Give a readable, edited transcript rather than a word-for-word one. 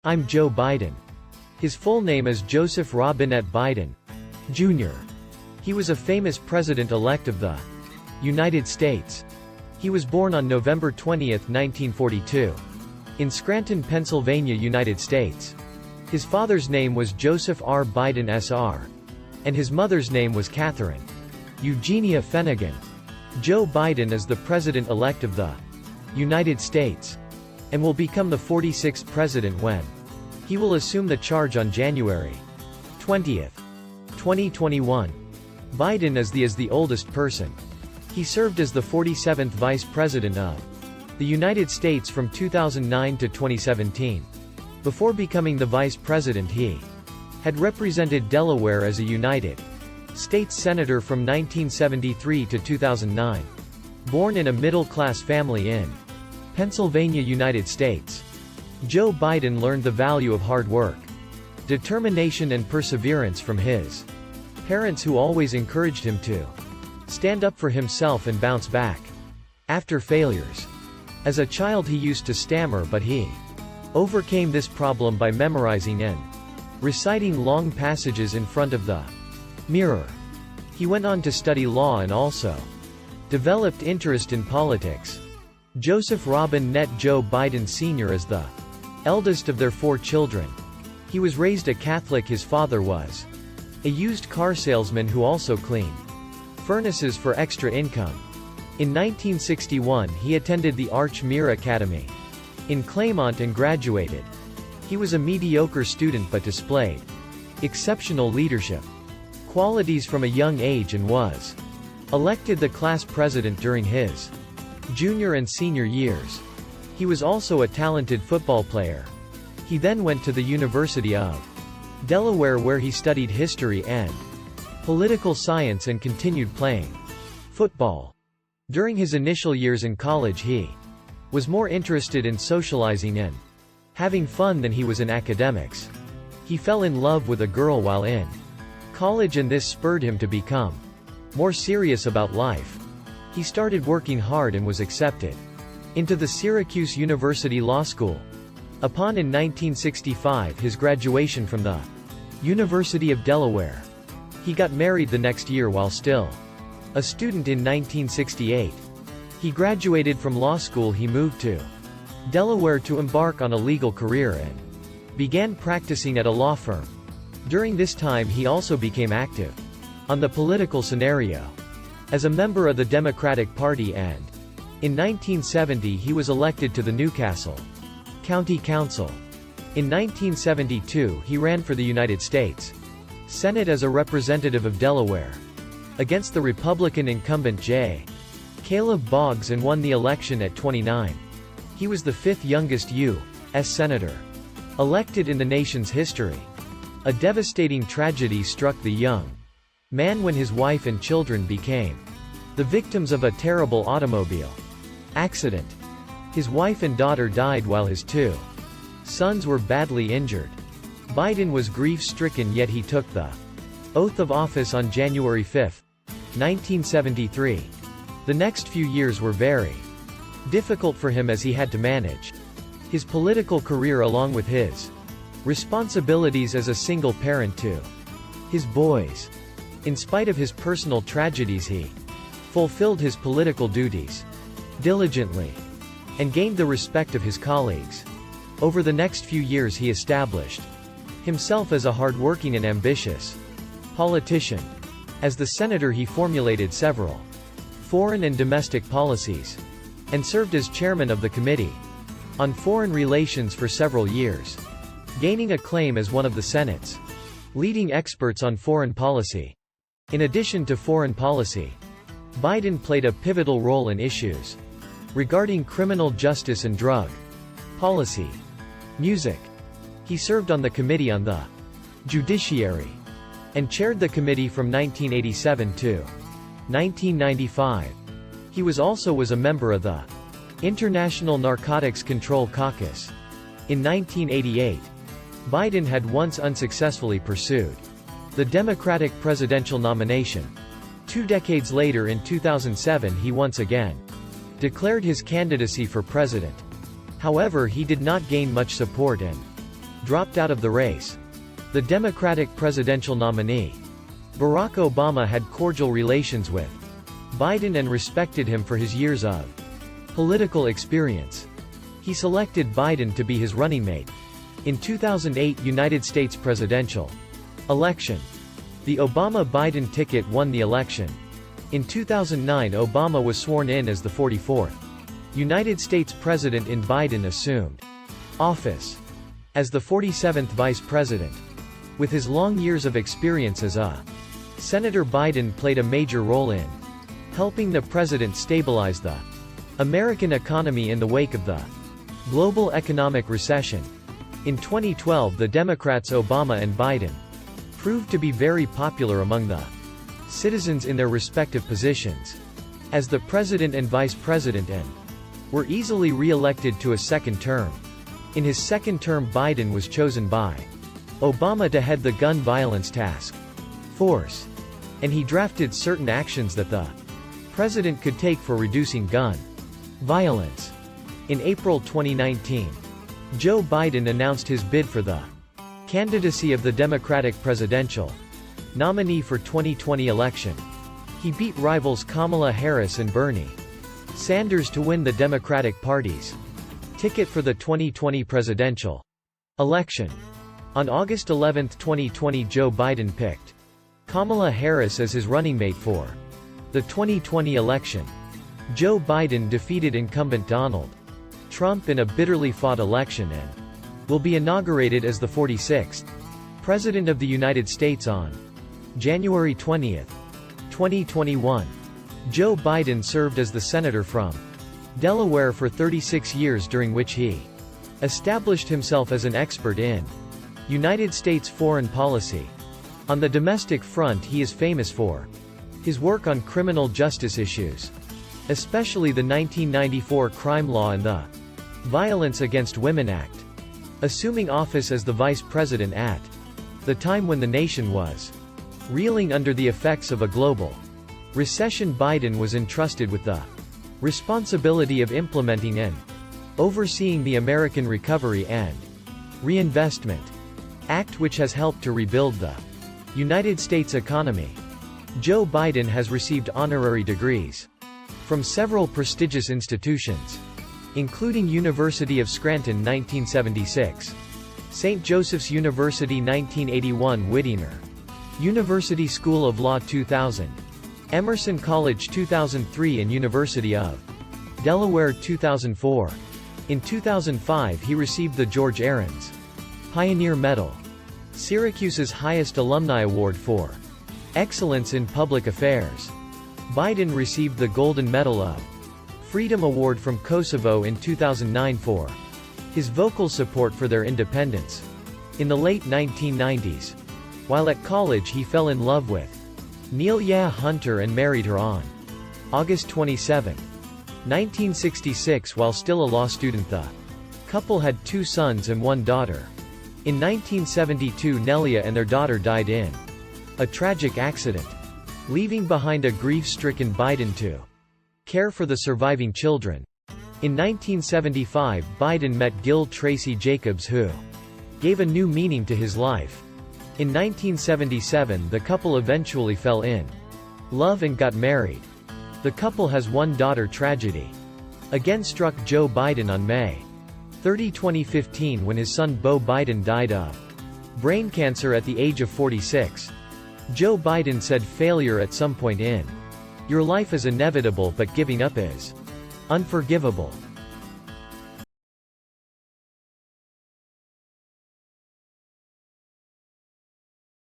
I'm Joe Biden. His full name is Joseph Robinette Biden, Jr. He was a famous president-elect of the United States. He was born on November 20, 1942. In Scranton, Pennsylvania, United States. His father's name was Joseph R. Biden Sr. and his mother's name was Catherine Eugenia Finnegan. Joe Biden is the president-elect of the United States and will become the 46th president when he will assume the charge on January 20, 2021. Biden is the oldest person. He served as the 47th Vice President of the United States from 2009 to 2017. Before becoming the Vice President, he had represented Delaware as a United States Senator from 1973 to 2009. Born in a middle-class family in Pennsylvania, United States, Joe Biden learned the value of hard work, determination and perseverance from his parents, who always encouraged him to stand up for himself and bounce back after failures. As a child he used to stammer, but he overcame this problem by memorizing and reciting long passages in front of the mirror. He went on to study law and also developed interest in politics. Joseph Robinette Joe Biden Sr. is the eldest of their 4 children. He was raised a Catholic. His father was a used car salesman who also cleaned furnaces for extra income. In 1961 he attended the Arch Mir Academy in Claymont and graduated. He was a mediocre student but displayed exceptional leadership qualities from a young age and was elected the class president during his junior and senior years. He was also a talented football player. He then went to the University of Delaware, where he studied history and political science and continued playing football. During his initial years in college he was more interested in socializing and having fun than he was in academics. He fell in love with a girl while in college, and this spurred him to become more serious about life. He started working hard and was accepted into the Syracuse University Law School. Upon in 1965 his graduation from the University of Delaware, he got married the next year while still a student. In 1968, he graduated from law school. He moved to Delaware to embark on a legal career and began practicing at a law firm. During this time he also became active on the political scenario as a member of the Democratic Party, and in 1970 he was elected to the Newcastle County Council. In 1972 he ran for the United States Senate as a representative of Delaware against the Republican incumbent J. Caleb Boggs and won the election at 29. He was the 5th youngest U.S. Senator elected in the nation's history. A devastating tragedy struck the young man when his wife and children became the victims of a terrible automobile accident. His wife and daughter died while his 2 sons were badly injured. Biden was grief-stricken, yet he took the oath of office on January 5, 1973. The next few years were very difficult for him as he had to manage his political career along with his responsibilities as a single parent to his boys. In spite of his personal tragedies, he fulfilled his political duties diligently and gained the respect of his colleagues. Over the next few years he established himself as a hard-working and ambitious politician. As the senator he formulated several foreign and domestic policies and served as chairman of the Committee on Foreign Relations for several years, gaining acclaim as one of the Senate's leading experts on foreign policy. In addition to foreign policy, Biden played a pivotal role in issues regarding criminal justice and drug policy. Music. He served on the Committee on the Judiciary and chaired the committee from 1987 to 1995. He was a member of the International Narcotics Control Caucus. In 1988, Biden had once unsuccessfully pursued the Democratic presidential nomination. 2 decades later, in 2007, he once again declared his candidacy for president. However, he did not gain much support and dropped out of the race. The Democratic presidential nominee, Barack Obama, had cordial relations with Biden and respected him for his years of political experience. He selected Biden to be his running mate. In 2008 United States presidential election, the Obama-Biden ticket won the election. In 2009 Obama was sworn in as the 44th United States president and Biden assumed office as the 47th vice president. With his long years of experience as a senator, Biden played a major role in helping the president stabilize the American economy in the wake of the global economic recession. In 2012 the Democrats Obama and Biden proved to be very popular among the citizens in their respective positions as the president and vice president, and were easily re-elected to a second term. In his second term Biden was chosen by Obama to head the gun violence task force, and he drafted certain actions that the president could take for reducing gun violence. In April 2019, Joe Biden announced his bid for the candidacy of the Democratic presidential nominee for 2020 election. He beat rivals Kamala Harris and Bernie Sanders to win the Democratic Party's ticket for the 2020 presidential election. On August 11, 2020, Joe Biden picked Kamala Harris as his running mate for the 2020 election. Joe Biden defeated incumbent Donald Trump in a bitterly fought election and will be inaugurated as the 46th President of the United States on January 20, 2021. Joe Biden served as the senator from Delaware for 36 years, during which he established himself as an expert in United States foreign policy. On the domestic front, he is famous for his work on criminal justice issues, especially the 1994 crime law and the Violence Against Women Act. Assuming office as the vice president at the time when the nation was reeling under the effects of a global recession, Biden was entrusted with the responsibility of implementing and overseeing the American Recovery and Reinvestment Act, which has helped to rebuild the United States economy. Joe Biden has received honorary degrees from several prestigious institutions, including University of Scranton 1976, St. Joseph's University 1981, Whittier University School of Law 2000, Emerson College 2003, and University of Delaware 2004. In 2005 he received the George Ahrens Pioneer Medal, Syracuse's highest alumni award for excellence in public affairs. Biden received the Golden Medal of Freedom Award from Kosovo in 2009 for his vocal support for their independence. In the late 1990s, while at college, he fell in love with Nelia Hunter and married her on August 27, 1966. While still a law student, the couple had 2 sons and 1 daughter. In 1972, Nelia and their daughter died in a tragic accident, leaving behind a grief-stricken Biden to care for the surviving children. In 1975, Biden met Gil Tracy Jacobs, who gave a new meaning to his life. In 1977, the couple eventually fell in love and got married. The couple has 1 daughter. Tragedy again struck Joe Biden on May 30, 2015, when his son Beau Biden died of brain cancer at the age of 46. Joe Biden said, "Failure at some point in your life is inevitable, but giving up is unforgivable."